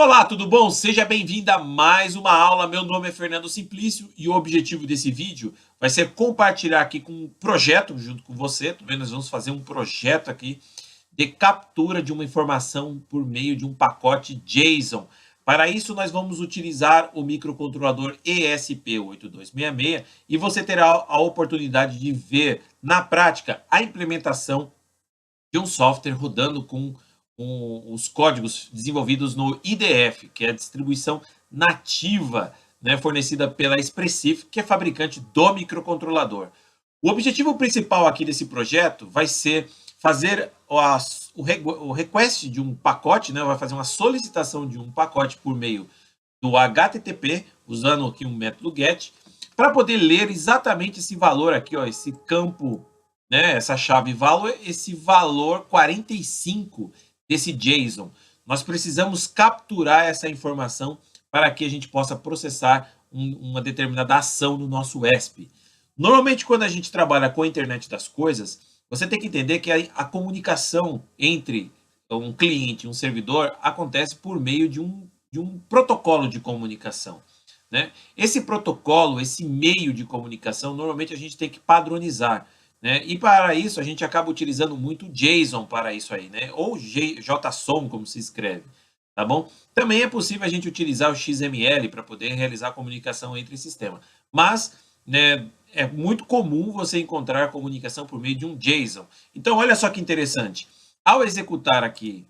Olá, tudo bom? Seja bem-vindo a mais uma aula. Meu nome é Fernando Simplício e o objetivo desse vídeo vai ser compartilhar aqui com um projeto junto com você. Também nós vamos fazer um projeto aqui de captura de uma informação por meio de um pacote JSON. Para isso, nós vamos utilizar o microcontrolador ESP8266 e você terá a oportunidade de ver na prática a implementação de um software rodando com os códigos desenvolvidos no IDF, que é a distribuição nativa, né, fornecida pela Expressif, que é fabricante do microcontrolador. O objetivo principal aqui desse projeto vai ser fazer o request de um pacote, né, vai fazer uma solicitação de um pacote por meio do HTTP, usando aqui um método GET, para poder ler exatamente esse valor aqui, ó, esse campo, né, essa chave valor, esse valor 45 desse JSON. Nós precisamos capturar essa informação para que a gente possa processar uma determinada ação no nosso ESP. Normalmente, quando a gente trabalha com a internet das coisas, você tem que entender que a comunicação entre um cliente e um servidor acontece por meio de um protocolo de comunicação, né? Esse protocolo, esse meio de comunicação, normalmente a gente tem que padronizar, né? E para isso a gente acaba utilizando muito JSON para isso aí, né? Ou JSON, como se escreve, tá bom? Também é possível a gente utilizar o XML para poder realizar a comunicação entre sistemas, mas, né, é muito comum você encontrar a comunicação por meio de um JSON. Então, olha só que interessante. Ao executar aqui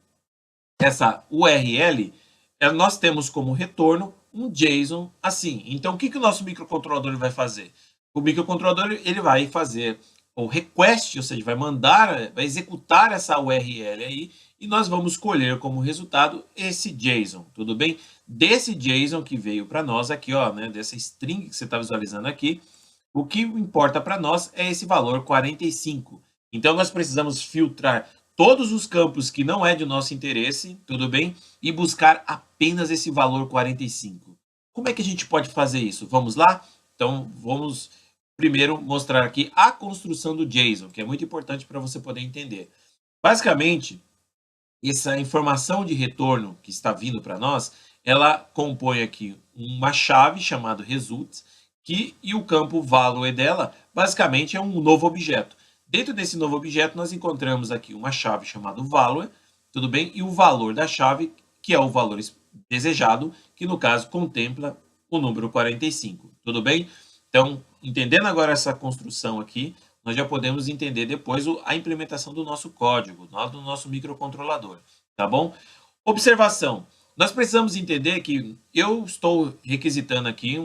essa URL, nós temos como retorno um JSON assim. Então, o que o nosso microcontrolador vai fazer? O microcontrolador ele vai fazer o request, ou seja, vai executar essa URL aí, e nós vamos colher como resultado esse JSON, tudo bem? Desse JSON que veio para nós aqui, ó, né, dessa string que você está visualizando aqui, o que importa para nós é esse valor 45. Então, nós precisamos filtrar todos os campos que não é de nosso interesse, tudo bem? E buscar apenas esse valor 45. Como é que a gente pode fazer isso? Vamos lá? Então, vamos primeiro mostrar aqui a construção do JSON, que é muito importante para você poder entender. Basicamente, essa informação de retorno que está vindo para nós, ela compõe aqui uma chave chamada results, e o campo value dela, basicamente, é um novo objeto. Dentro desse novo objeto, nós encontramos aqui uma chave chamada value, tudo bem? E o valor da chave, que é o valor desejado, que no caso contempla o número 45, tudo bem? Então, entendendo agora essa construção aqui, nós já podemos entender depois a implementação do nosso código, do nosso microcontrolador, tá bom? Observação. Nós precisamos entender que eu estou requisitando aqui,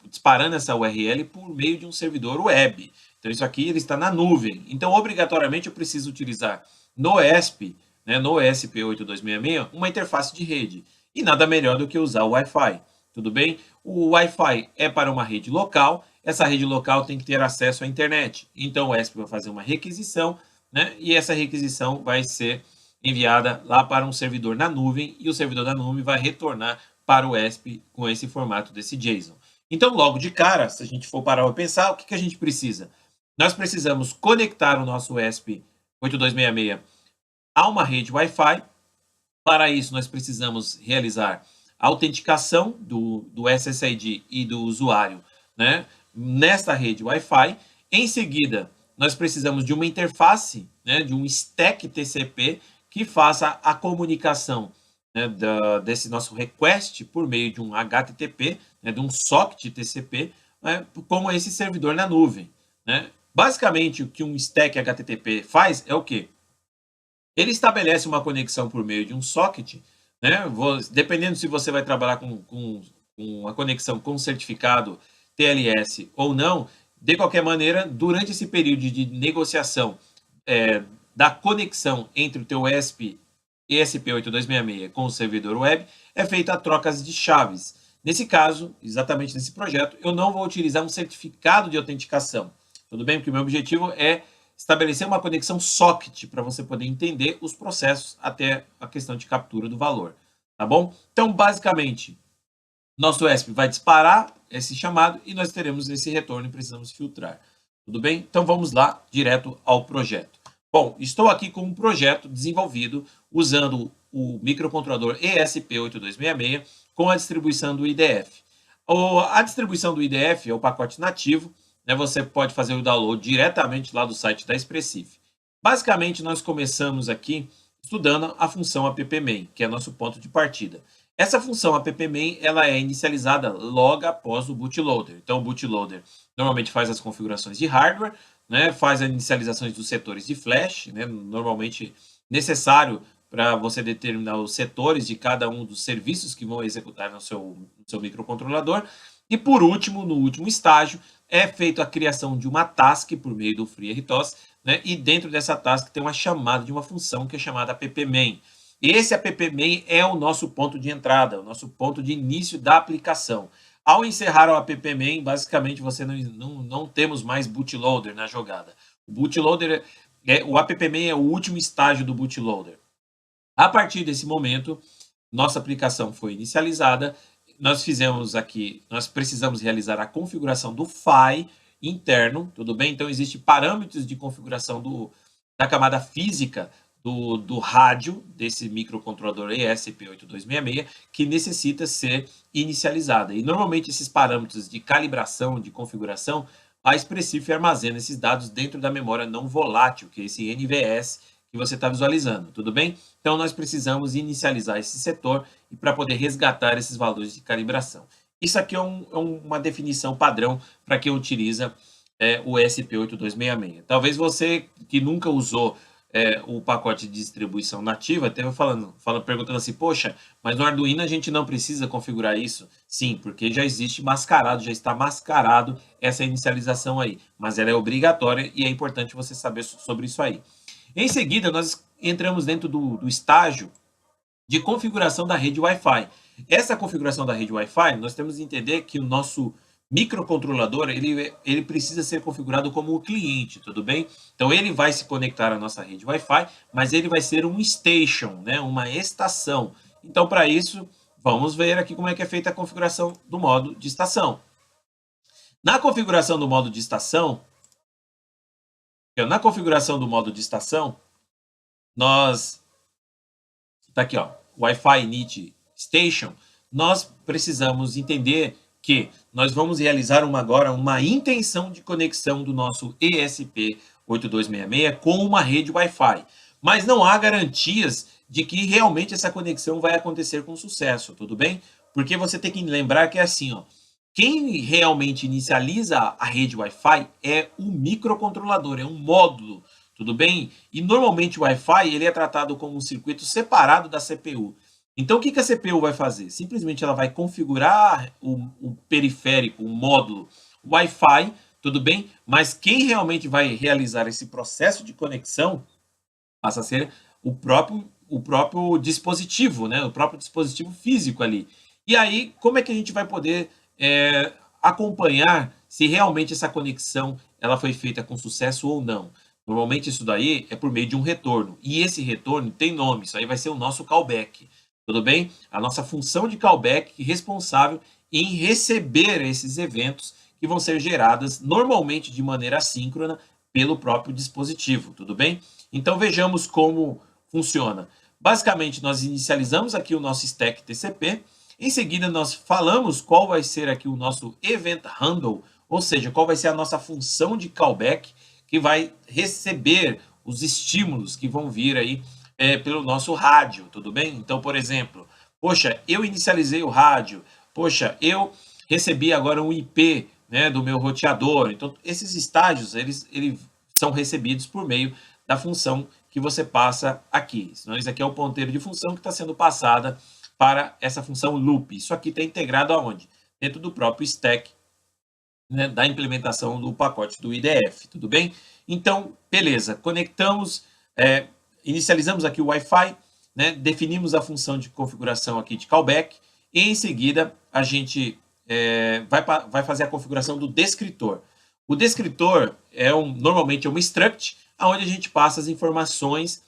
disparando essa URL por meio de um servidor web. Então, isso aqui ele está na nuvem. Então, obrigatoriamente, eu preciso utilizar no ESP, né, no ESP8266, uma interface de rede. E nada melhor do que usar o Wi-Fi. Tudo bem? O Wi-Fi é para uma rede local. Essa rede local tem que ter acesso à internet. Então, o ESP vai fazer uma requisição, né, e essa requisição vai ser enviada lá para um servidor na nuvem, e o servidor da nuvem vai retornar para o ESP com esse formato desse JSON. Então, logo de cara, se a gente for parar para pensar, o que a gente precisa? Nós precisamos conectar o nosso ESP 8266 a uma rede Wi-Fi. Para isso, nós precisamos realizar a autenticação do SSID e do usuário, né, nesta rede Wi-Fi. Em seguida, nós precisamos de uma interface, né, de um stack TCP, que faça a comunicação, né, desse nosso request por meio de um HTTP, né, de um socket TCP, né, como esse servidor na nuvem, né? Basicamente, o que um stack HTTP faz é o quê? Ele estabelece uma conexão por meio de um socket, né? Dependendo se você vai trabalhar com uma conexão com certificado TLS ou não, de qualquer maneira, durante esse período de negociação da conexão entre o teu ESP8266 com o servidor web, é feita a trocas de chaves. Nesse caso, exatamente nesse projeto, eu não vou utilizar um certificado de autenticação. Tudo bem? Porque o meu objetivo é estabelecer uma conexão socket para você poder entender os processos até a questão de captura do valor. Tá bom? Então, basicamente, nosso ESP vai disparar esse chamado e nós teremos esse retorno e precisamos filtrar. Tudo bem? Então, vamos lá direto ao projeto. Bom, estou aqui com um projeto desenvolvido usando o microcontrolador ESP8266 com a distribuição do IDF. A distribuição do IDF é o pacote nativo, né? Você pode fazer o download diretamente lá do site da Expressif. Basicamente, nós começamos aqui estudando a função appmain, que é nosso ponto de partida. Essa função appmain ela é inicializada logo após o bootloader. Então, o bootloader normalmente faz as configurações de hardware, né? Faz as inicializações dos setores de flash, né? Normalmente necessário para você determinar os setores de cada um dos serviços que vão executar no seu microcontrolador. E por último, no último estágio, é feita a criação de uma task por meio do FreeRTOS, né? E dentro dessa task tem uma chamada de uma função que é chamada appmain. Esse appmain é o nosso ponto de entrada, o nosso ponto de início da aplicação. Ao encerrar o appmain, basicamente você não temos mais bootloader na jogada. O bootloader, o appmain é o último estágio do bootloader. A partir desse momento, nossa aplicação foi inicializada. Nós precisamos realizar a configuração do PHY interno, tudo bem? Então, existem parâmetros de configuração da camada física do rádio desse microcontrolador ESP8266 que necessita ser inicializada. E, normalmente, esses parâmetros de calibração, de configuração, a Expressif armazena esses dados dentro da memória não volátil, que é esse NVS que você está visualizando, tudo bem? Então, nós precisamos inicializar esse setor para poder resgatar esses valores de calibração. Isso aqui é uma definição padrão para quem utiliza o ESP8266. Talvez você que nunca usou o pacote de distribuição nativa esteja perguntando assim, poxa, mas no Arduino a gente não precisa configurar isso? Sim, porque já existe mascarado, já está mascarado essa inicialização aí, mas ela é obrigatória e é importante você saber sobre isso aí. Em seguida, nós entramos dentro do estágio de configuração da rede Wi-Fi. Essa configuração da rede Wi-Fi, nós temos que entender que o nosso microcontrolador, ele precisa ser configurado como um cliente, tudo bem? Então, ele vai se conectar à nossa rede Wi-Fi, mas ele vai ser um station, né? Uma estação. Então, para isso, vamos ver aqui como é que é feita a configuração do modo de estação. Na configuração do modo de estação, nós tá aqui, ó, Wi-Fi Init Station, nós precisamos entender que nós vamos realizar agora uma intenção de conexão do nosso ESP8266 com uma rede Wi-Fi, mas não há garantias de que realmente essa conexão vai acontecer com sucesso, tudo bem? Porque você tem que lembrar que é assim, ó, quem realmente inicializa a rede Wi-Fi é o microcontrolador, é um módulo, tudo bem? E normalmente o Wi-Fi ele é tratado como um circuito separado da CPU. Então o que a CPU vai fazer? Simplesmente ela vai configurar o periférico, o módulo Wi-Fi, tudo bem? Mas quem realmente vai realizar esse processo de conexão passa a ser o próprio dispositivo, né? O próprio dispositivo físico ali. E aí, como é que a gente vai poder acompanhar se realmente essa conexão ela foi feita com sucesso ou não? Normalmente isso daí é por meio de um retorno. E esse retorno tem nome, isso aí vai ser o nosso callback. Tudo bem? A nossa função de callback responsável em receber esses eventos que vão ser geradas normalmente de maneira assíncrona pelo próprio dispositivo. Tudo bem? Então vejamos como funciona. Basicamente nós inicializamos aqui o nosso stack TCP. Em seguida, nós falamos qual vai ser aqui o nosso event handle, ou seja, qual vai ser a nossa função de callback que vai receber os estímulos que vão vir aí pelo nosso rádio, tudo bem? Então, por exemplo, poxa, eu inicializei o rádio, poxa, eu recebi agora um IP, né, do meu roteador. Então, esses estágios, eles são recebidos por meio da função que você passa aqui. Então, isso aqui é o ponteiro de função que está sendo passada para essa função loop. Isso aqui está integrado aonde? Dentro do próprio stack, né, da implementação do pacote do IDF, tudo bem? Então, beleza, conectamos, inicializamos aqui o Wi-Fi, né, definimos a função de configuração aqui de callback, e em seguida a gente vai fazer a configuração do descritor. O descritor normalmente é um struct, onde a gente passa as informações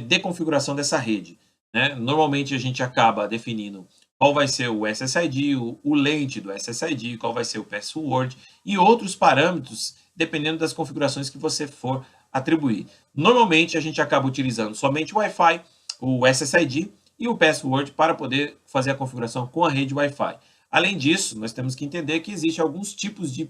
de configuração dessa rede. Né? Normalmente a gente acaba definindo qual vai ser o SSID, o length do SSID, qual vai ser o password e outros parâmetros, dependendo das configurações que você for atribuir. Normalmente a gente acaba utilizando somente o Wi-Fi, o SSID e o password para poder fazer a configuração com a rede Wi-Fi. Além disso, nós temos que entender que existem alguns tipos de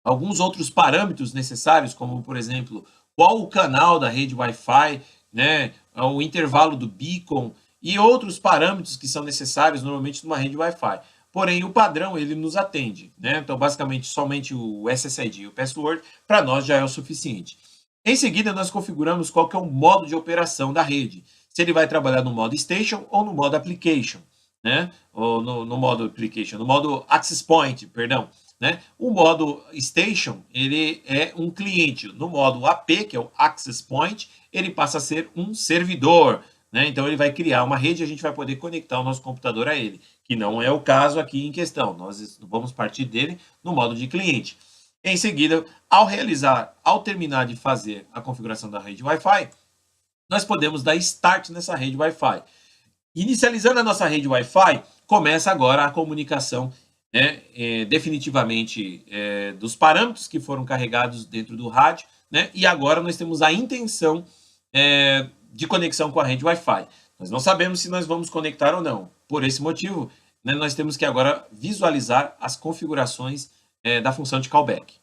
alguns outros parâmetros necessários, como, por exemplo, qual o canal da rede Wi-Fi, né, o intervalo do beacon e outros parâmetros que são necessários normalmente numa rede Wi-Fi. Porém, o padrão, ele nos atende, né? Então, basicamente, somente o SSID e o password, para nós já é o suficiente. Em seguida, nós configuramos qual que é o modo de operação da rede. Se ele vai trabalhar no modo Station ou no modo Application, né? Ou no modo Application, no modo Access Point, perdão. Né? O modo Station, ele é um cliente. No modo AP, que é o Access Point, ele passa a ser um servidor. Né? Então, ele vai criar uma rede e a gente vai poder conectar o nosso computador a ele, que não é o caso aqui em questão. Nós vamos partir dele no modo de cliente. Em seguida, ao terminar de fazer a configuração da rede Wi-Fi, nós podemos dar Start nessa rede Wi-Fi. Inicializando a nossa rede Wi-Fi, começa agora a comunicação definitivamente dos parâmetros que foram carregados dentro do rádio, né? E agora nós temos a intenção de conexão com a rede Wi-Fi. Nós não sabemos se nós vamos conectar ou não. Por esse motivo, né, nós temos que agora visualizar as configurações da função de callback.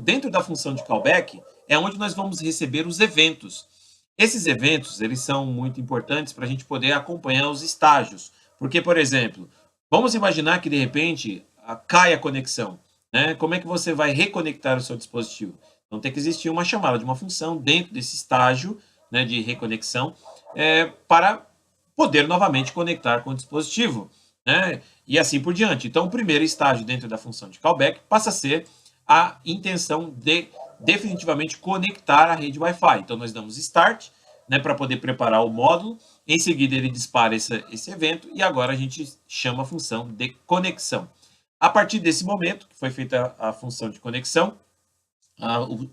Dentro da função de callback é onde nós vamos receber os eventos. Esses eventos, eles são muito importantes para a gente poder acompanhar os estágios. Porque, por exemplo, vamos imaginar que, de repente, cai a conexão. Né? Como é que você vai reconectar o seu dispositivo? Então, tem que existir uma chamada de uma função dentro desse estágio, né, de reconexão para poder novamente conectar com o dispositivo. Né? E assim por diante. Então, o primeiro estágio dentro da função de callback passa a ser a intenção de definitivamente conectar a rede Wi-Fi. Então, nós damos Start, né, para poder preparar o módulo. Em seguida, ele dispara esse evento e agora a gente chama a função de conexão. A partir desse momento, que foi feita a função de conexão,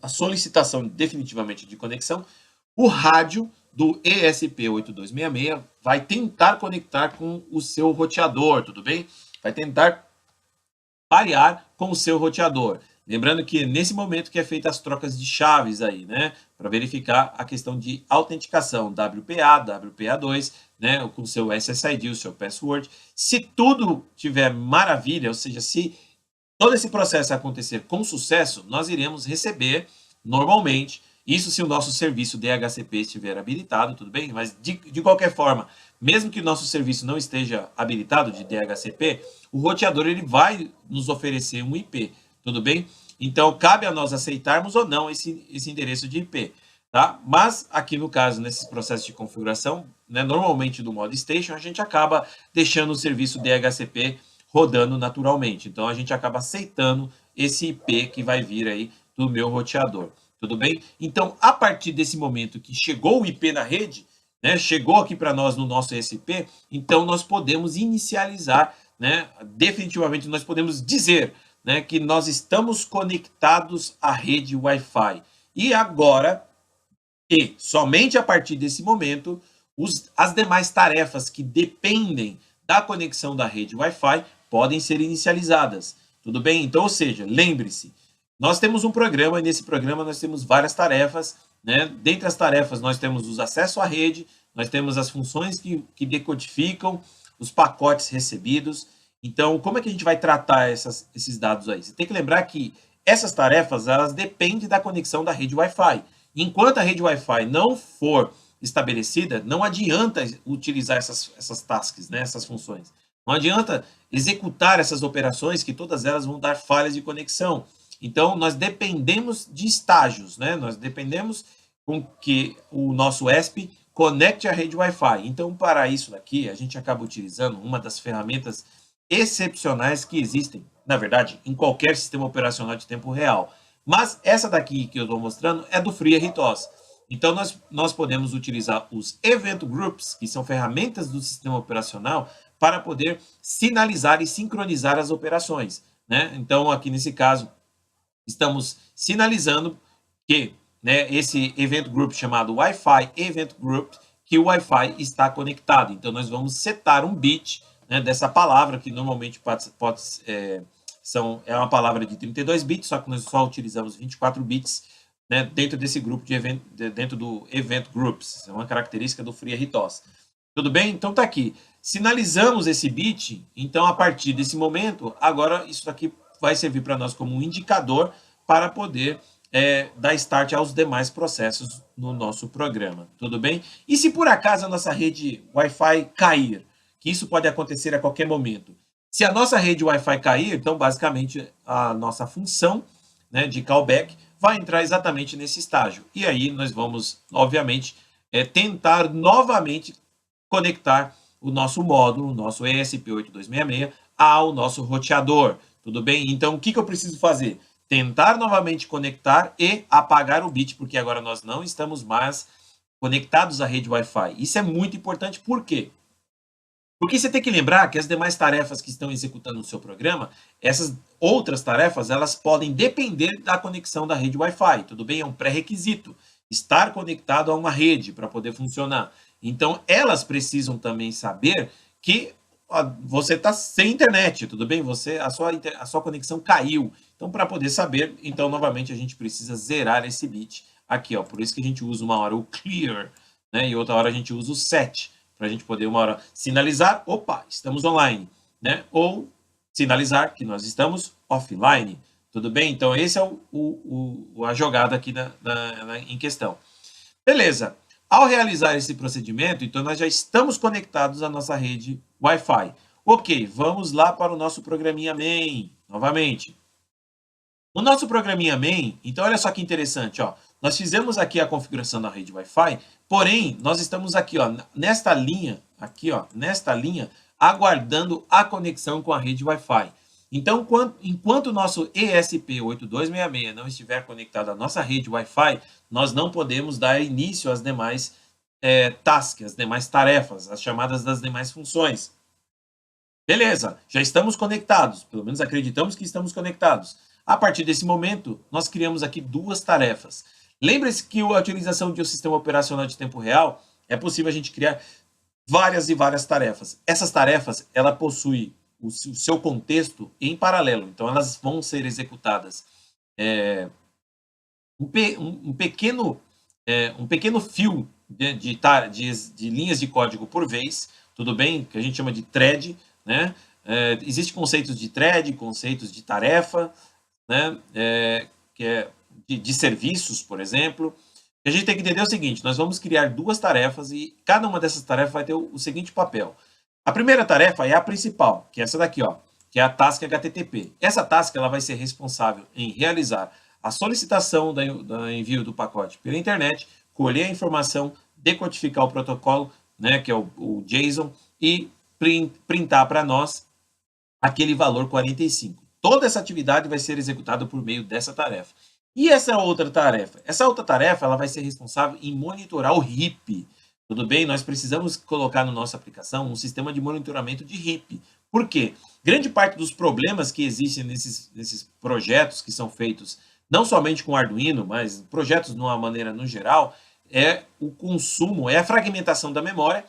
a solicitação definitivamente de conexão, o rádio do ESP8266 vai tentar conectar com o seu roteador, tudo bem? Vai tentar parear com o seu roteador. Lembrando que nesse momento que é feita as trocas de chaves aí, né? Para verificar a questão de autenticação, WPA, WPA2, né? Com o seu SSID, o seu password. Se tudo tiver maravilha, ou seja, se todo esse processo acontecer com sucesso, nós iremos receber normalmente, isso se o nosso serviço DHCP estiver habilitado, tudo bem? Mas de qualquer forma, mesmo que o nosso serviço não esteja habilitado de DHCP, o roteador ele vai nos oferecer um IP, tudo bem? Então, cabe a nós aceitarmos ou não esse endereço de IP, tá? Mas, aqui no caso, nesses processos de configuração, né, normalmente do modo Station, a gente acaba deixando o serviço DHCP rodando naturalmente. Então, a gente acaba aceitando esse IP que vai vir aí do meu roteador, tudo bem? Então, a partir desse momento que chegou o IP na rede, né, chegou aqui para nós no nosso ESP, então nós podemos inicializar, né, definitivamente nós podemos dizer, né, que nós estamos conectados à rede Wi-Fi. E agora, e somente a partir desse momento, as demais tarefas que dependem da conexão da rede Wi-Fi podem ser inicializadas. Tudo bem? Então, ou seja, lembre-se, nós temos um programa e nesse programa nós temos várias tarefas. Né? Dentre as tarefas, nós temos os acessos à rede, nós temos as funções que decodificam os pacotes recebidos. Então, como é que a gente vai tratar esses dados aí? Você tem que lembrar que essas tarefas, elas dependem da conexão da rede Wi-Fi. Enquanto a rede Wi-Fi não for estabelecida, não adianta utilizar essas tasks, né, essas funções. Não adianta executar essas operações, que todas elas vão dar falhas de conexão. Então, nós dependemos de estágios, né? Nós dependemos com que o nosso ESP conecte a rede Wi-Fi. Então, para isso daqui, a gente acaba utilizando uma das ferramentas excepcionais que existem, na verdade, em qualquer sistema operacional de tempo real. Mas essa daqui que eu estou mostrando é do FreeRTOS. Então, nós podemos utilizar os Event Groups, que são ferramentas do sistema operacional, para poder sinalizar e sincronizar as operações. Né? Então, aqui nesse caso, estamos sinalizando que, né, esse Event Group chamado Wi-Fi Event Group, que o Wi-Fi está conectado. Então, nós vamos setar um bit, né, dessa palavra, que normalmente é uma palavra de 32 bits, só que nós só utilizamos 24 bits né, dentro desse grupo de evento, dentro do Event Groups. É uma característica do FreeRTOS. Tudo bem? Então tá aqui. Sinalizamos esse bit, então a partir desse momento, agora isso aqui vai servir para nós como um indicador para poder dar start aos demais processos no nosso programa. Tudo bem? E se por acaso a nossa rede Wi-Fi cair, que isso pode acontecer a qualquer momento. Se a nossa rede Wi-Fi cair, então basicamente a nossa função, né, de callback vai entrar exatamente nesse estágio. E aí nós vamos, obviamente, tentar novamente conectar o nosso módulo, o nosso ESP8266, ao nosso roteador. Tudo bem? Então, o que eu preciso fazer? Tentar novamente conectar e apagar o bit, porque agora nós não estamos mais conectados à rede Wi-Fi. Isso é muito importante, por quê? Porque você tem que lembrar que as demais tarefas que estão executando no seu programa, essas outras tarefas, elas podem depender da conexão da rede Wi-Fi, tudo bem? É um pré-requisito estar conectado a uma rede para poder funcionar. Então, elas precisam também saber que você está sem internet, tudo bem? A sua conexão caiu. Então, para poder saber, então, novamente, a gente precisa zerar esse bit aqui, ó. Por isso que a gente usa uma hora o clear, né? E outra hora a gente usa o set, para a gente poder uma hora sinalizar, opa, estamos online, né? Ou sinalizar que nós estamos offline, tudo bem? Então, esse é a jogada aqui em questão. Beleza. Ao realizar esse procedimento, então nós já estamos conectados à nossa rede Wi-Fi. Ok, vamos lá para o nosso programinha main, novamente. O nosso programinha main, então olha só que interessante, ó. Nós fizemos aqui a configuração da rede Wi-Fi, porém, nós estamos aqui, ó, nesta linha, aguardando a conexão com a rede Wi-Fi. Então, enquanto o nosso ESP8266 não estiver conectado à nossa rede Wi-Fi, nós não podemos dar início às demais tasks, às demais tarefas, as chamadas das demais funções. Beleza, já estamos conectados, pelo menos acreditamos que estamos conectados. A partir desse momento, nós criamos aqui duas tarefas. Lembre-se que a utilização de um sistema operacional de tempo real é possível a gente criar várias e várias tarefas. Essas tarefas, ela possui o seu contexto em paralelo, então elas vão ser executadas um pequeno fio de linhas de código por vez, tudo bem? Que a gente chama de thread, né? Existem conceitos de thread, conceitos de tarefa, né? De serviços, por exemplo. A gente tem que entender o seguinte, nós vamos criar duas tarefas e cada uma dessas tarefas vai ter o seguinte papel. A primeira tarefa é a principal, que é essa daqui, ó, que é a task HTTP. Essa task ela vai ser responsável em realizar a solicitação do envio do pacote pela internet, colher a informação, decodificar o protocolo, né, que é o JSON, e printar para nós aquele valor 45. Toda essa atividade vai ser executada por meio dessa tarefa. E essa outra tarefa? Essa outra tarefa ela vai ser responsável em monitorar o RIP. Tudo bem? Nós precisamos colocar na nossa aplicação um sistema de monitoramento de RIP. Por quê? Grande parte dos problemas que existem nesses projetos que são feitos não somente com Arduino, mas projetos de uma maneira no geral, é o consumo, é a fragmentação da memória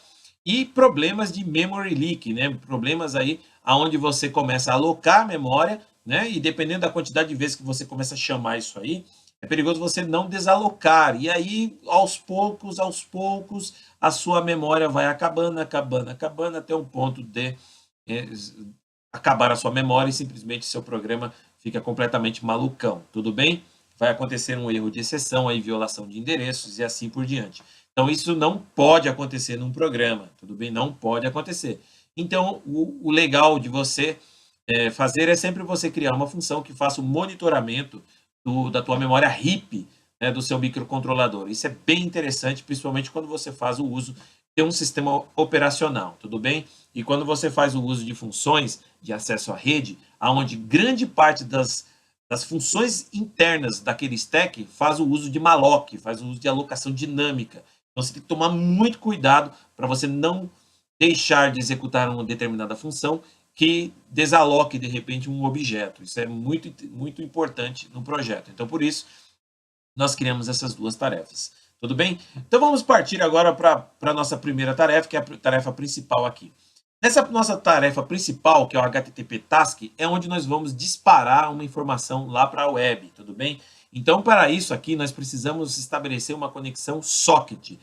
e problemas de memory leak, né? Problemas aí onde você começa a alocar a memória, né? E dependendo da quantidade de vezes que você começa a chamar isso aí, é perigoso você não desalocar. E aí, aos poucos, a sua memória vai acabando, até um ponto de acabar a sua memória e simplesmente seu programa fica completamente malucão, tudo bem? Vai acontecer um erro de exceção, aí violação de endereços e assim por diante. Então, isso não pode acontecer num programa, tudo bem? Não pode acontecer. Então, o legal de você fazer é sempre você criar uma função que faça o monitoramento da tua memória RIP, né, do seu microcontrolador. Isso é bem interessante, principalmente quando você faz o uso de um sistema operacional, tudo bem? E quando você faz o uso de funções de acesso à rede, onde grande parte das funções internas daquele stack faz o uso de malloc, faz o uso de alocação dinâmica. Então, você tem que tomar muito cuidado para você não deixar de executar uma determinada função que desaloque, de repente, um objeto. Isso é muito, muito importante no projeto. Então, por isso, nós criamos essas duas tarefas. Tudo bem? Então, vamos partir agora para a nossa primeira tarefa, que é a tarefa principal aqui. Nessa nossa tarefa principal, que é o HTTP Task, é onde nós vamos disparar uma informação lá para a web, tudo bem? Então, para isso aqui, nós precisamos estabelecer uma conexão socket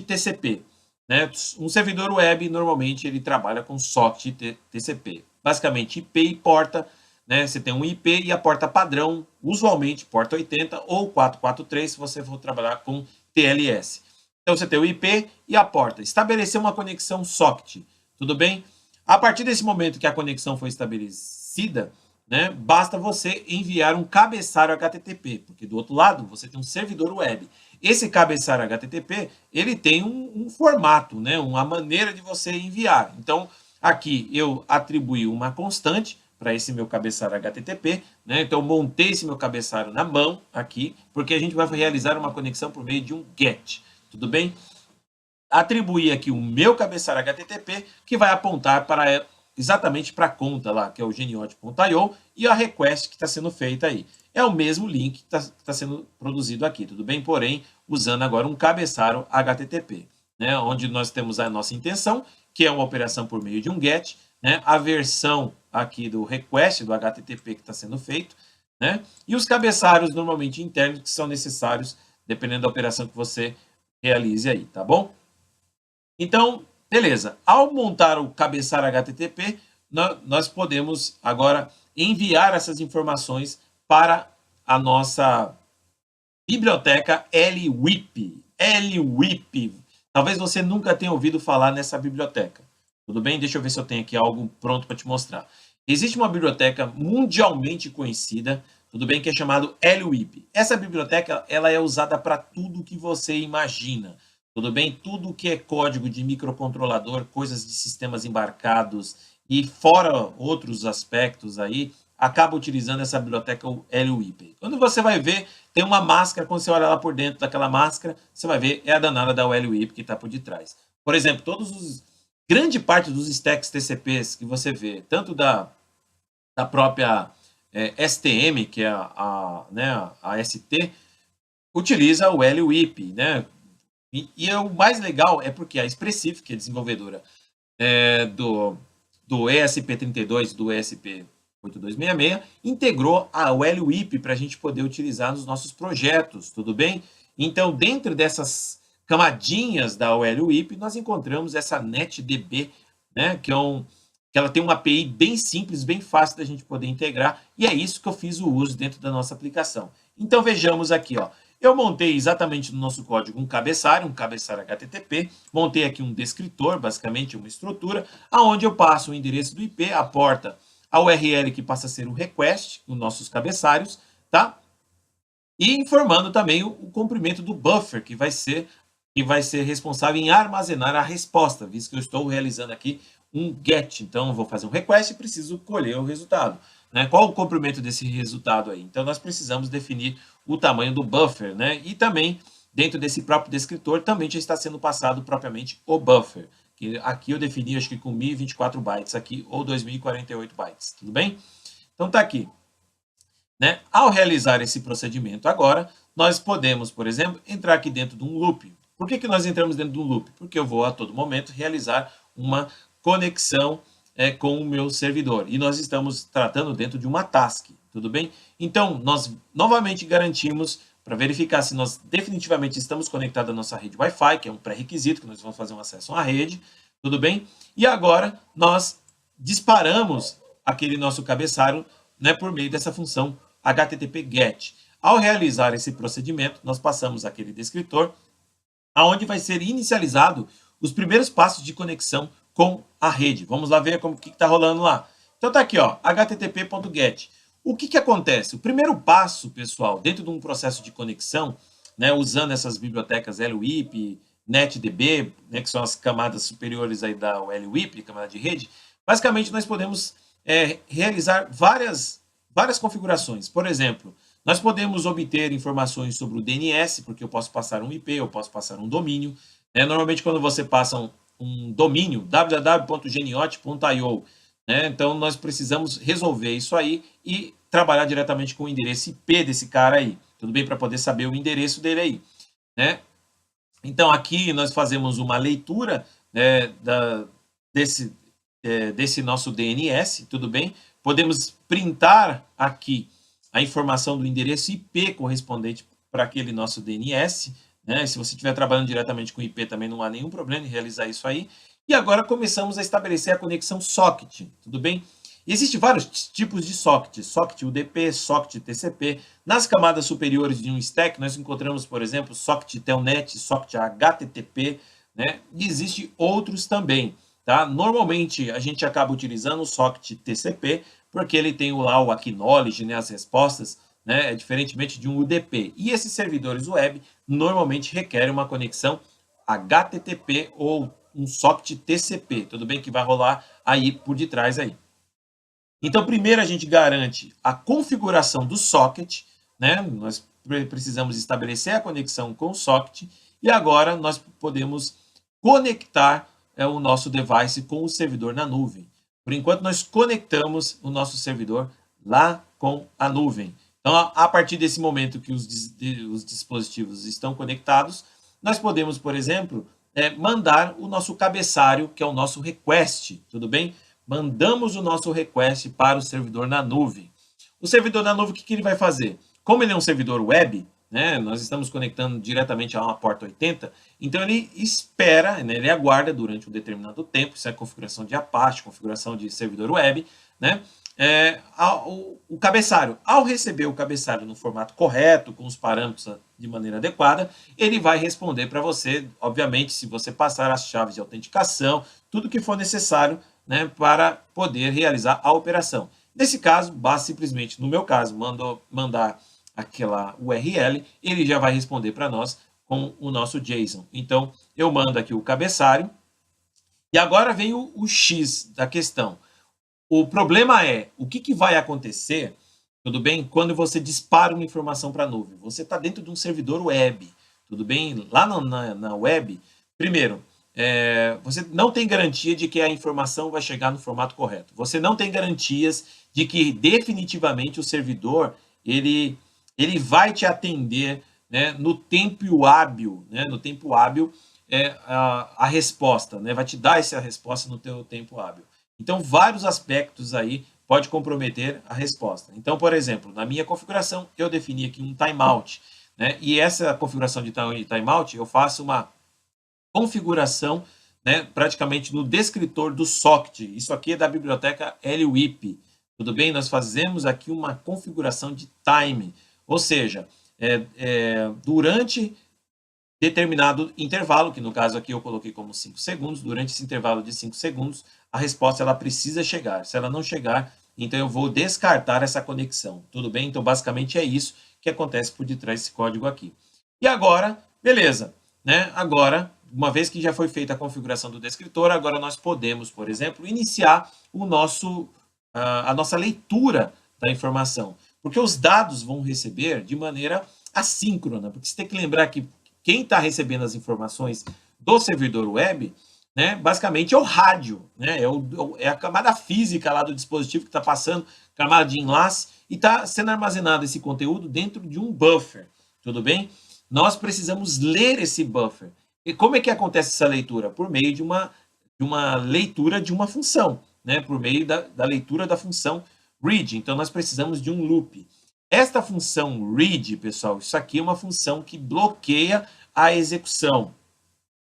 TCP. Né? Um servidor web, normalmente, ele trabalha com socket TCP. Basicamente, IP e porta, né? Você tem um IP e a porta padrão, usualmente porta 80 ou 443, se você for trabalhar com TLS. Então, você tem o IP e a porta. Estabelecer uma conexão socket, tudo bem? A partir desse momento que a conexão foi estabelecida, né, basta você enviar um cabeçalho HTTP, porque do outro lado você tem um servidor web. Esse cabeçalho HTTP, ele tem um formato, né, uma maneira de você enviar. Então, aqui eu atribuí uma constante para esse meu cabeçalho HTTP, né? Então, montei esse meu cabeçalho na mão aqui, porque a gente vai realizar uma conexão por meio de um GET, tudo bem? Atribuir aqui o meu cabeçalho HTTP, que vai apontar para exatamente para a conta lá, que é o geniote.io, e a request que está sendo feita aí. É o mesmo link que está sendo produzido aqui, tudo bem? Porém, usando agora um cabeçalho HTTP, né? Onde nós temos a nossa intenção, que é uma operação por meio de um GET, né? A versão aqui do request, do HTTP que está sendo feito, né? E os cabeçalhos normalmente internos que são necessários, dependendo da operação que você realize aí, tá bom? Então, beleza. Ao montar o cabeçalho HTTP, nós podemos agora enviar essas informações para a nossa biblioteca LWIP. LWIP. Talvez você nunca tenha ouvido falar nessa biblioteca. Tudo bem? Deixa eu ver se eu tenho aqui algo pronto para te mostrar. Existe uma biblioteca mundialmente conhecida, tudo bem, que é chamado LWIP. Essa biblioteca ela é usada para tudo que você imagina. Tudo bem? Tudo que é código de microcontrolador, coisas de sistemas embarcados e fora outros aspectos aí, acaba utilizando essa biblioteca LWIP. Quando você vai ver, tem uma máscara, quando você olha lá por dentro daquela máscara, você vai ver, é a danada da LWIP que está por detrás. Por exemplo, grande parte dos stacks TCPs que você vê, tanto da própria STM, que é né, a ST, utiliza o LWIP, né? E o mais legal é porque a Expressif, que é desenvolvedora do ESP32 e do ESP8266, integrou a LWIP para a gente poder utilizar nos nossos projetos, tudo bem? Então, dentro dessas camadinhas da LWIP, nós encontramos essa NetDB, né, que ela tem uma API bem simples, bem fácil da gente poder integrar, e é isso que eu fiz o uso dentro da nossa aplicação. Então, vejamos aqui, ó. Eu montei exatamente no nosso código um cabeçalho HTTP, montei aqui um descritor, basicamente uma estrutura, aonde eu passo o endereço do IP, a porta, a URL que passa a ser o request, os nossos cabeçalhos, tá? E informando também o comprimento do buffer, que vai ser responsável em armazenar a resposta, visto que eu estou realizando aqui um GET. Então, eu vou fazer um request e preciso colher o resultado. Né? Qual o comprimento desse resultado aí? Então, nós precisamos definir o tamanho do buffer, né? E também, dentro desse próprio descritor, também já está sendo passado propriamente o buffer, que aqui eu defini, acho que com 1024 bytes aqui, ou 2048 bytes, tudo bem? Então, tá aqui. Né? Ao realizar esse procedimento agora, nós podemos, por exemplo, entrar aqui dentro de um loop. Por que nós entramos dentro de um loop? Porque eu vou, a todo momento, realizar uma conexão com o meu servidor. E nós estamos tratando dentro de uma task, tudo bem? Então, nós novamente garantimos, para verificar se nós definitivamente estamos conectados à nossa rede Wi-Fi, que é um pré-requisito, que nós vamos fazer um acesso à rede, tudo bem? E agora, nós disparamos aquele nosso cabeçalho, né, por meio dessa função HTTP GET. Ao realizar esse procedimento, nós passamos aquele descritor, aonde vai ser inicializado os primeiros passos de conexão com a rede. Vamos lá ver como que está rolando lá. Então tá aqui, ó, http.get. O que acontece? O primeiro passo, pessoal, dentro de um processo de conexão, né, usando essas bibliotecas LWIP, NetDB, né, que são as camadas superiores aí da LWIP, camada de rede, basicamente nós podemos realizar várias configurações. Por exemplo, nós podemos obter informações sobre o DNS, porque eu posso passar um IP, eu posso passar um domínio. Normalmente, quando você passa um domínio, www.geniote.io, né? Então, nós precisamos resolver isso aí e trabalhar diretamente com o endereço IP desse cara aí. Tudo bem? Para poder saber o endereço dele aí. Né? Então, aqui nós fazemos uma leitura desse nosso DNS, tudo bem? Podemos printar aqui a informação do endereço IP correspondente para aquele nosso DNS, né? Se você estiver trabalhando diretamente com IP, também não há nenhum problema em realizar isso aí. E agora começamos a estabelecer a conexão socket, tudo bem? Existem vários tipos de socket, socket UDP, socket TCP. Nas camadas superiores de um stack, nós encontramos, por exemplo, socket Telnet, socket HTTP, né? E existem outros também, tá? Normalmente, a gente acaba utilizando o socket TCP, porque ele tem lá o acknowledge, né, as respostas, né, diferentemente de um UDP. E esses servidores web normalmente requerem uma conexão HTTP ou um socket TCP, tudo bem que vai rolar aí por detrás aí. Então, primeiro a gente garante a configuração do socket, né? Nós precisamos estabelecer a conexão com o socket e agora nós podemos conectar o nosso device com o servidor na nuvem. Por enquanto, nós conectamos o nosso servidor lá com a nuvem. Então, a partir desse momento que os dispositivos estão conectados, nós podemos, por exemplo, mandar o nosso cabeçalho, que é o nosso request, tudo bem? Mandamos o nosso request para o servidor na nuvem. O servidor na nuvem, o que ele vai fazer? Como ele é um servidor web, né, nós estamos conectando diretamente a uma porta 80, então ele espera, né, ele aguarda durante um determinado tempo, isso é configuração de Apache, configuração de servidor web, né, o cabeçalho. Ao receber o cabeçalho no formato correto, com os parâmetros de maneira adequada, ele vai responder para você, obviamente, se você passar as chaves de autenticação, tudo que for necessário, né, para poder realizar a operação. Nesse caso, basta simplesmente, no meu caso, mandar aquela URL, ele já vai responder para nós com o nosso JSON. Então, eu mando aqui o cabeçalho, e agora vem o X da questão. O problema é, o que vai acontecer, tudo bem, quando você dispara uma informação para a nuvem? Você está dentro de um servidor web, tudo bem? Lá na web, primeiro, você não tem garantia de que a informação vai chegar no formato correto. Você não tem garantias de que definitivamente o servidor ele vai te atender, né, no tempo hábil, né, a resposta, né, vai te dar essa resposta no teu tempo hábil. Então, vários aspectos aí pode comprometer a resposta. Então, por exemplo, na minha configuração, eu defini aqui um timeout, né, e essa configuração de timeout, eu faço uma configuração, né, praticamente no descritor do socket. Isso aqui é da biblioteca LWIP. Tudo bem? Nós fazemos aqui uma configuração de time, ou seja, durante determinado intervalo, que no caso aqui eu coloquei como 5 segundos, durante esse intervalo de 5 segundos, a resposta ela precisa chegar. Se ela não chegar, então eu vou descartar essa conexão. Tudo bem? Então, basicamente é isso que acontece por detrás desse código aqui. E agora, beleza, né? Agora, uma vez que já foi feita a configuração do descritor, agora nós podemos, por exemplo, iniciar a nossa leitura da informação. Porque os dados vão receber de maneira assíncrona, porque você tem que lembrar que quem está recebendo as informações do servidor web, né, basicamente é o rádio, né, é a camada física lá do dispositivo que está passando, camada de enlace, e está sendo armazenado esse conteúdo dentro de um buffer, tudo bem? Nós precisamos ler esse buffer. E como é que acontece essa leitura? Por meio de uma leitura de uma função, né, por meio da leitura da função read. Então, nós precisamos de um loop. Esta função read, pessoal, isso aqui é uma função que bloqueia a execução.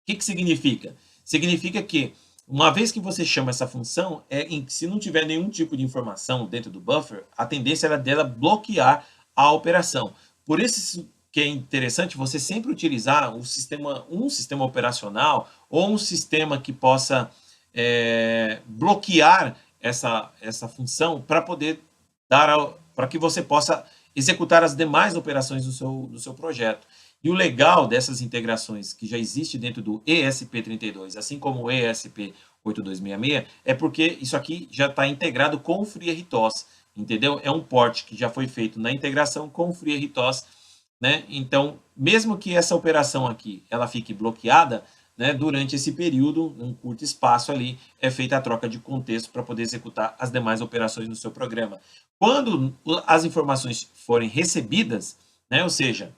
O que significa? Significa que, uma vez que você chama essa função, se não tiver nenhum tipo de informação dentro do buffer, a tendência é dela bloquear a operação. Por isso que é interessante você sempre utilizar um sistema operacional ou um sistema que possa bloquear essa função para poder para que você possa executar as demais operações do seu projeto. E o legal dessas integrações que já existe dentro do ESP32, assim como o ESP8266, é porque isso aqui já está integrado com o FreeRTOS, entendeu? É um port que já foi feito na integração com o FreeRTOS, né? Então, mesmo que essa operação aqui ela fique bloqueada, né, durante esse período, num curto espaço ali, é feita a troca de contexto para poder executar as demais operações no seu programa. Quando as informações forem recebidas, né, ou seja,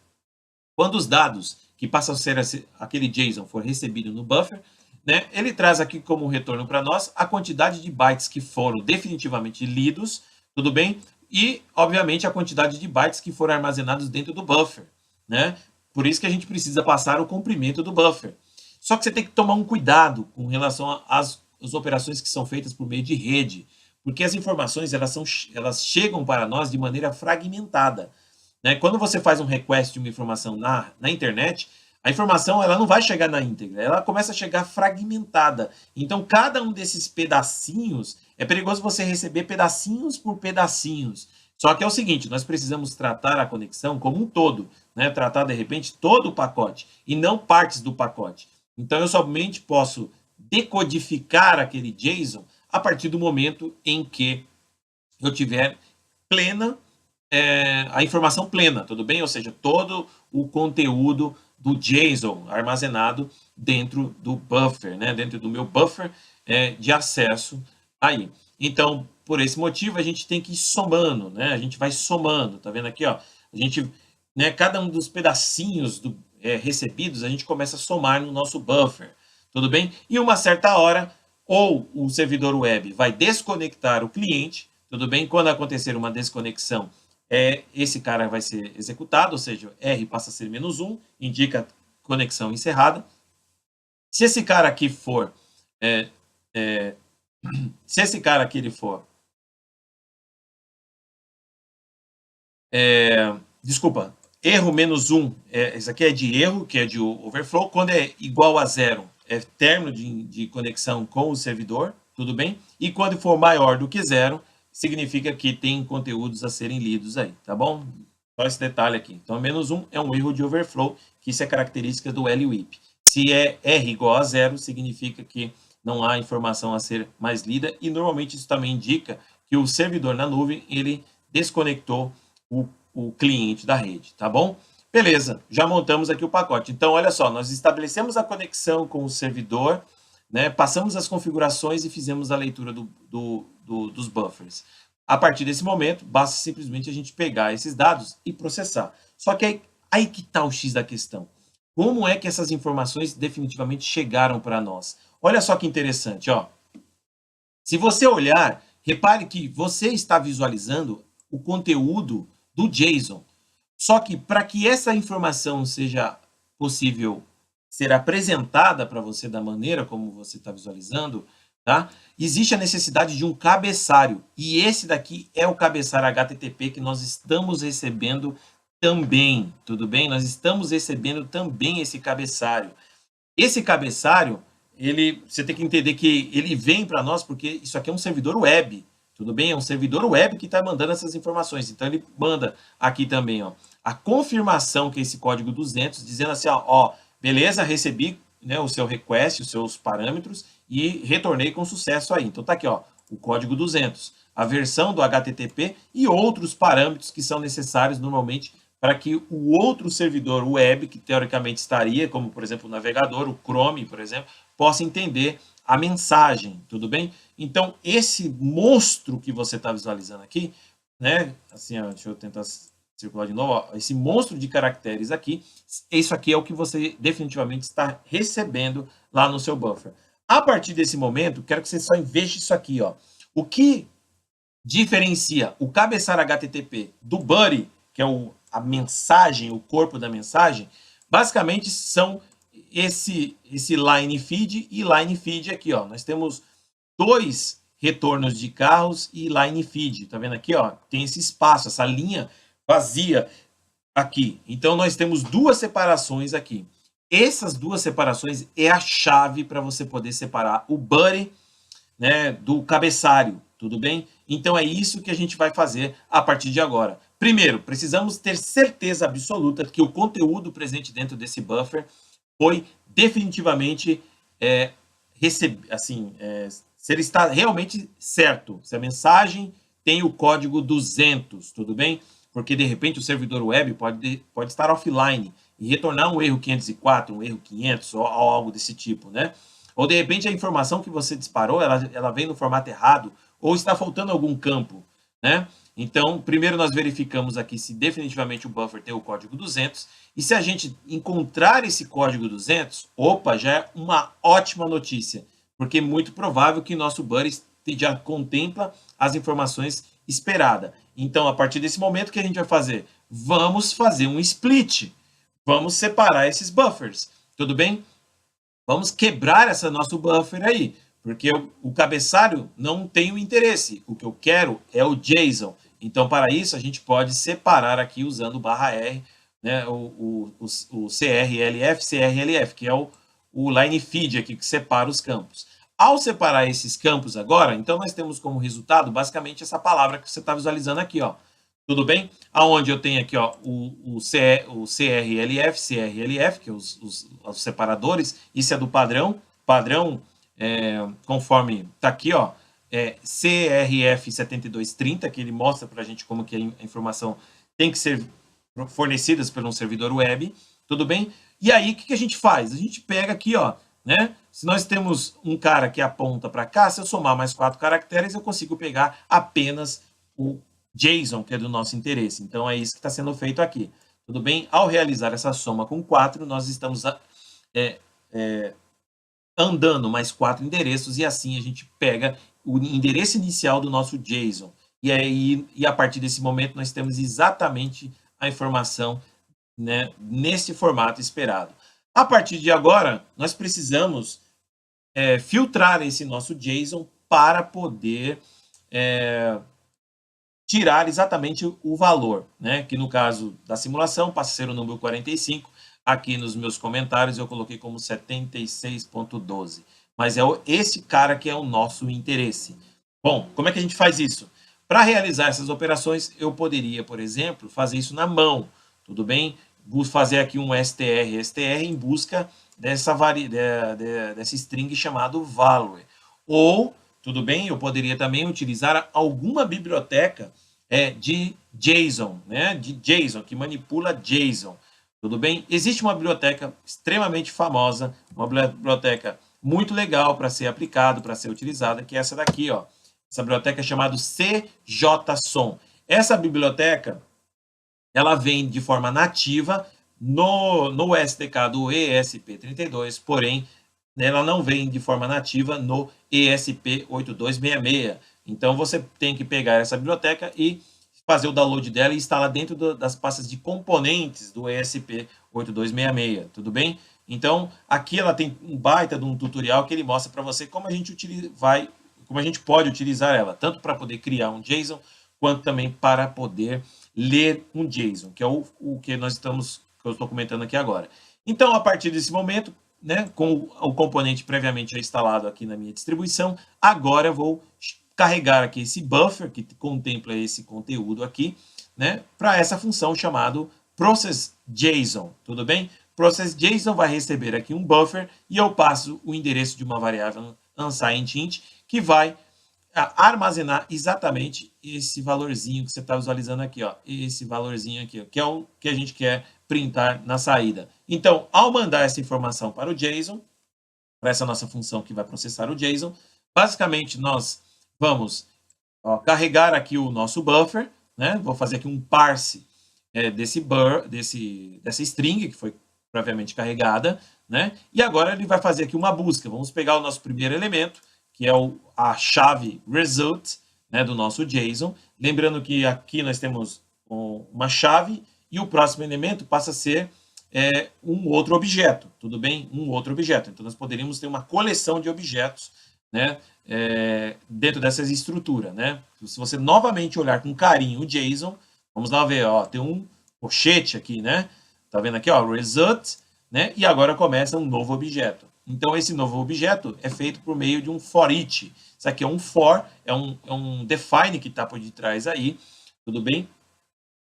quando os dados que passam a ser aquele JSON for recebido no buffer, né, ele traz aqui como retorno para nós a quantidade de bytes que foram definitivamente lidos, tudo bem? e, obviamente, a quantidade de bytes que foram armazenados dentro do buffer, né? Por isso que a gente precisa passar o comprimento do buffer. Só que você tem que tomar um cuidado com relação às operações que são feitas por meio de rede, porque as informações elas chegam para nós de maneira fragmentada, né? Quando você faz um request de uma informação na internet, a informação ela não vai chegar na íntegra, ela começa a chegar fragmentada. Então, cada um desses pedacinhos, é perigoso você receber pedacinhos por pedacinhos. Só que é o seguinte, nós precisamos tratar a conexão como um todo, né? Tratar, de repente, todo o pacote, e não partes do pacote. Então, eu somente posso decodificar aquele JSON a partir do momento em que eu tiver a informação plena, tudo bem? Ou seja, todo o conteúdo do JSON armazenado dentro do buffer, né? Dentro do meu buffer de acesso aí. Então, por esse motivo, a gente tem que ir somando, né? A gente vai somando, tá vendo aqui, ó? A gente, né, cada um dos pedacinhos recebidos, a gente começa a somar no nosso buffer, tudo bem? E uma certa hora, ou o servidor web vai desconectar o cliente, tudo bem? Quando acontecer uma desconexão, esse cara vai ser executado, ou seja, R passa a ser -1, indica conexão encerrada. Se esse cara aqui for, se esse cara aqui ele for, desculpa, erro -1, isso aqui é de erro, que é de overflow, quando é igual a 0, é término de conexão com o servidor, tudo bem? E quando for maior do que 0, significa que tem conteúdos a serem lidos aí, tá bom? Só esse detalhe aqui. Então, -1 é um erro de overflow, que isso é característica do LWIP. Se é R igual a 0, significa que não há informação a ser mais lida, e normalmente isso também indica que o servidor na nuvem, ele desconectou o cliente da rede, tá bom? Beleza, já montamos aqui o pacote. Então, olha só, nós estabelecemos a conexão com o servidor, né, passamos as configurações e fizemos a leitura dos buffers. A partir desse momento, basta simplesmente a gente pegar esses dados e processar. Só que aí que está o X da questão. Como é que essas informações definitivamente chegaram para nós? Olha só que interessante, ó. Se você olhar, repare que você está visualizando o conteúdo do JSON. Só que para que essa informação seja possível ser apresentada para você da maneira como você está visualizando, tá? Existe a necessidade de um cabeçalho. E esse daqui é o cabeçalho HTTP que nós estamos recebendo também, tudo bem? Nós estamos recebendo também esse cabeçalho. Esse cabeçalho, você tem que entender que ele vem para nós porque isso aqui é um servidor web, tudo bem? É um servidor web que está mandando essas informações. Então, ele manda aqui também, ó, a confirmação que é esse código 200, dizendo assim, ó, beleza, recebi, né, o seu request, os seus parâmetros e retornei com sucesso aí. Então, tá aqui, ó, o código 200, a versão do HTTP e outros parâmetros que são necessários normalmente para que o outro servidor web, que teoricamente estaria, como, por exemplo, o navegador, o Chrome, por exemplo, possa entender a mensagem, tudo bem? Então, esse monstro que você está visualizando aqui, né? Assim, ó, deixa eu tentar circular de novo. Ó, esse monstro de caracteres aqui, isso aqui é o que você definitivamente está recebendo lá no seu buffer. A partir desse momento, quero que você só veja isso aqui, ó. O que diferencia o cabeçalho HTTP do body, que é a mensagem, o corpo da mensagem, basicamente são esse line feed e line feed aqui, ó. Nós temos dois retornos de carros e line feed. Tá vendo aqui, ó? Tem esse espaço, essa linha vazia aqui. Então, nós temos duas separações aqui. Essas duas separações é a chave para você poder separar o body, né, do cabeçalho, tudo bem? Então, é isso que a gente vai fazer a partir de agora. Primeiro, precisamos ter certeza absoluta que o conteúdo presente dentro desse buffer foi definitivamente se ele está realmente certo, se a mensagem tem o código 200, tudo bem? Porque, de repente, o servidor web pode estar offline e retornar um erro 504, um erro 500 ou algo desse tipo, né? Ou, de repente, a informação que você disparou, ela vem no formato errado ou está faltando algum campo, né? Então, primeiro nós verificamos aqui se definitivamente o buffer tem o código 200, e se a gente encontrar esse código 200, opa, já é uma ótima notícia, porque é muito provável que nosso buddy já contempla as informações esperada. Então, a partir desse momento, o que a gente vai fazer? Vamos fazer um split. Vamos separar esses buffers, tudo bem? Vamos quebrar essa nosso buffer aí, porque o cabeçário não tem o interesse. O que eu quero é o JSON. Então, para isso, a gente pode separar aqui usando /R, né, o CRLF, CRLF, que é o line feed aqui, que separa os campos. Ao separar esses campos agora, então nós temos como resultado basicamente essa palavra que você está visualizando aqui, ó. Tudo bem? Aonde eu tenho aqui, ó, o CRLF, CRLF, que é os separadores, isso é do padrão, conforme está aqui, ó, CRF 7230, que ele mostra para a gente como que a informação tem que ser fornecida por um servidor web, tudo bem? E aí, o que a gente faz? A gente pega aqui, ó, né? Se nós temos um cara que aponta para cá, se eu somar mais 4 caracteres, eu consigo pegar apenas o JSON, que é do nosso interesse. Então, é isso que está sendo feito aqui. Tudo bem? Ao realizar essa soma com 4, nós estamos andando mais 4 endereços e assim a gente pega o endereço inicial do nosso JSON. E a partir desse momento, nós temos exatamente a informação, né, nesse formato esperado. A partir de agora, nós precisamos filtrar esse nosso JSON para poder tirar exatamente o valor, né? Que no caso da simulação passa a ser o número 45. Aqui nos meus comentários eu coloquei como 76.12. Mas é esse cara que é o nosso interesse. Bom, como é que a gente faz isso? Para realizar essas operações, eu poderia, por exemplo, fazer isso na mão. Tudo bem? Fazer aqui um str em busca dessa string chamado value. Ou, tudo bem, eu poderia também utilizar alguma biblioteca de JSON, né? De JSON, que manipula JSON. Tudo bem? Existe uma biblioteca extremamente famosa, uma biblioteca muito legal para ser aplicado, para ser utilizada, que é essa daqui, ó. Essa biblioteca é chamada CJSON. Essa biblioteca, ela vem de forma nativa no SDK do ESP32, porém, ela não vem de forma nativa no ESP8266. Então, você tem que pegar essa biblioteca e fazer o download dela e instalar dentro das pastas de componentes do ESP8266, tudo bem? Então, aqui ela tem um baita de um tutorial que ele mostra para você como a gente pode utilizar ela, tanto para poder criar um JSON, quanto também para poder ler um JSON, que é o que eu estou comentando aqui agora. Então, a partir desse momento, né, com o componente previamente já instalado aqui na minha distribuição, agora eu vou carregar aqui esse buffer, que contempla esse conteúdo aqui, né, para essa função chamada process.json, tudo bem? Process.json vai receber aqui um buffer e eu passo o endereço de uma variável unsigned int, que vai armazenar exatamente esse valorzinho que você está visualizando aqui, ó, esse valorzinho aqui, ó, que é o que a gente quer printar na saída. Então, ao mandar essa informação para o JSON, para essa nossa função que vai processar o JSON, basicamente nós vamos carregar aqui o nosso buffer, né? Vou fazer aqui um parse dessa string que foi previamente carregada, né? E agora ele vai fazer aqui uma busca. Vamos pegar o nosso primeiro elemento, que é a chave result, né, do nosso JSON. Lembrando que aqui nós temos uma chave e o próximo elemento passa a ser um outro objeto, tudo bem? Um outro objeto. Então, nós poderíamos ter uma coleção de objetos, né, dentro dessa estrutura, né? Se você novamente olhar com carinho o JSON, vamos lá ver, ó, tem um pochete aqui, né? Tá vendo aqui, ó, result, né? E agora começa um novo objeto. Então, esse novo objeto é feito por meio de um for each. Isso aqui é um for, é um define que está por detrás aí, tudo bem?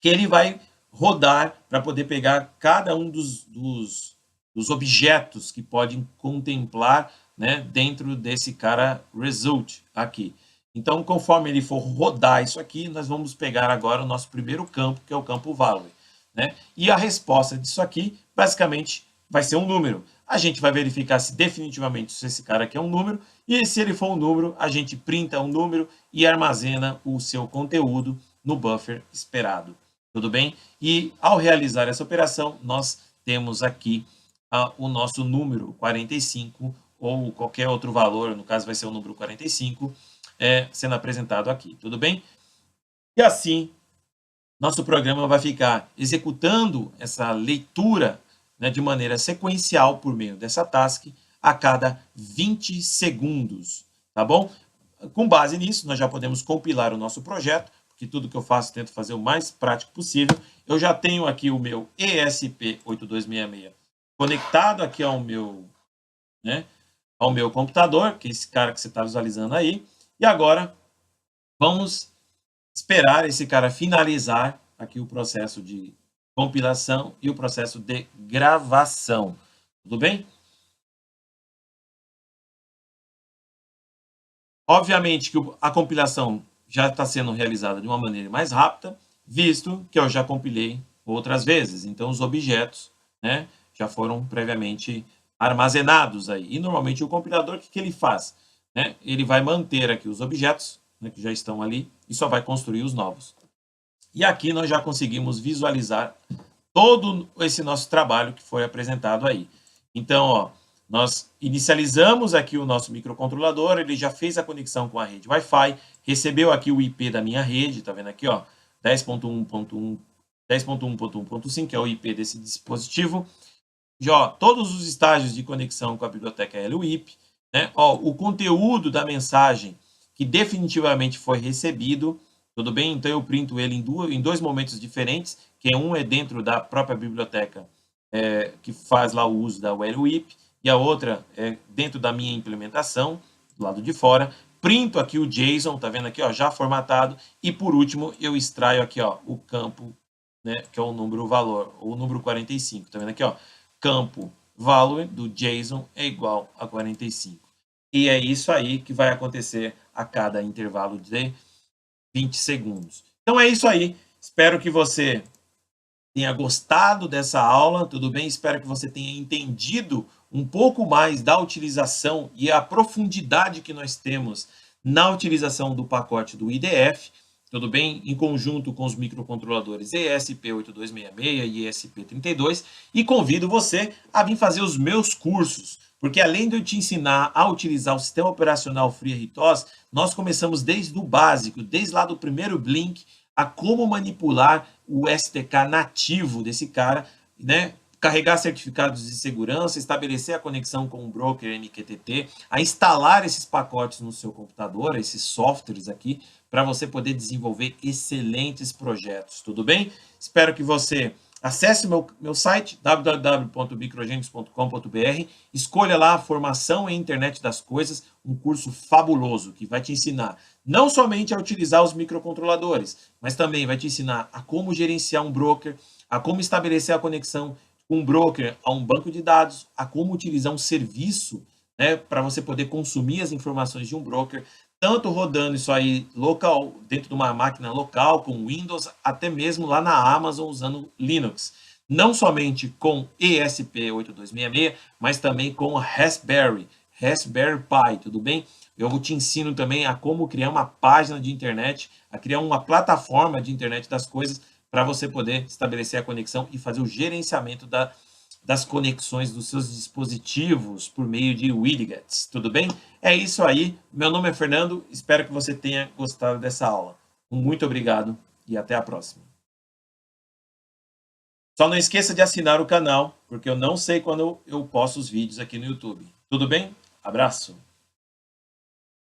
Que ele vai rodar para poder pegar cada um dos objetos que podem contemplar, né, dentro desse cara result aqui. Então, conforme ele for rodar isso aqui, nós vamos pegar agora o nosso primeiro campo, que é o campo value, né? E a resposta disso aqui, basicamente, vai ser um número. A gente vai verificar se definitivamente se esse cara aqui é um número, e se ele for um número, a gente printa um número e armazena o seu conteúdo no buffer esperado. Tudo bem? E ao realizar essa operação, nós temos aqui o nosso número 45, ou qualquer outro valor, no caso vai ser o número 45, sendo apresentado aqui. Tudo bem? E assim, nosso programa vai ficar executando essa leitura, né, de maneira sequencial por meio dessa task a cada 20 segundos, tá bom? Com base nisso, nós já podemos compilar o nosso projeto, porque tudo que eu faço tento fazer o mais prático possível. Eu já tenho aqui o meu ESP8266 conectado aqui ao meu, né, ao meu computador, que é esse cara que você está visualizando aí. E agora, vamos esperar esse cara finalizar aqui o processo de compilação e o processo de gravação. Tudo bem? Obviamente que a compilação já está sendo realizada de uma maneira mais rápida, visto que eu já compilei outras vezes. Então, os objetos, né, já foram previamente armazenados aí. E, normalmente, o compilador, o que ele faz? Né? Ele vai manter aqui os objetos, né, que já estão ali, e só vai construir os novos. E aqui nós já conseguimos visualizar todo esse nosso trabalho que foi apresentado aí. Então, ó, nós inicializamos aqui o nosso microcontrolador, ele já fez a conexão com a rede Wi-Fi, recebeu aqui o IP da minha rede, tá vendo aqui, ó, 10.1.1.5, que é o IP desse dispositivo. Já, ó, todos os estágios de conexão com a biblioteca LWIP, né? Ó, o conteúdo da mensagem que definitivamente foi recebido, tudo bem? Então eu printo ele em dois momentos diferentes, que um é dentro da própria biblioteca, que faz lá o uso da LWIP, e a outra é dentro da minha implementação, do lado de fora. Printo aqui o JSON, tá vendo aqui, ó, já formatado, e por último eu extraio aqui, ó, o campo, né, que é o número valor, o número 45, tá vendo aqui, ó, campo value do JSON é igual a 45. E é isso aí que vai acontecer a cada intervalo de 20 segundos. Então é isso aí. Espero que você tenha gostado dessa aula, tudo bem? Espero que você tenha entendido um pouco mais da utilização e a profundidade que nós temos na utilização do pacote do IDF, tudo bem? Em conjunto com os microcontroladores ESP8266 e ESP32, e convido você a vir fazer os meus cursos, porque além de eu te ensinar a utilizar o sistema operacional FreeRTOS, nós começamos desde o básico, desde lá do primeiro Blink, a como manipular o SDK nativo desse cara, né? Carregar certificados de segurança, estabelecer a conexão com o broker MQTT, a instalar esses pacotes no seu computador, esses softwares aqui, para você poder desenvolver excelentes projetos, tudo bem? Espero que você acesse meu site, www.microgenios.com.br, escolha lá a Formação em Internet das Coisas, um curso fabuloso que vai te ensinar não somente a utilizar os microcontroladores, mas também vai te ensinar a como gerenciar um broker, a como estabelecer a conexão com um broker a um banco de dados, a como utilizar um serviço, né, para você poder consumir as informações de um broker, tanto rodando isso aí local, dentro de uma máquina local, com Windows, até mesmo lá na Amazon usando Linux. Não somente com ESP8266, mas também com Raspberry Pi, tudo bem? Eu te ensino também a como criar uma página de internet, a criar uma plataforma de internet das coisas para você poder estabelecer a conexão e fazer o gerenciamento das conexões dos seus dispositivos por meio de widgets, tudo bem? É isso aí, meu nome é Fernando, espero que você tenha gostado dessa aula. Muito obrigado e até a próxima. Só não esqueça de assinar o canal, porque eu não sei quando eu posto os vídeos aqui no YouTube. Tudo bem? Abraço!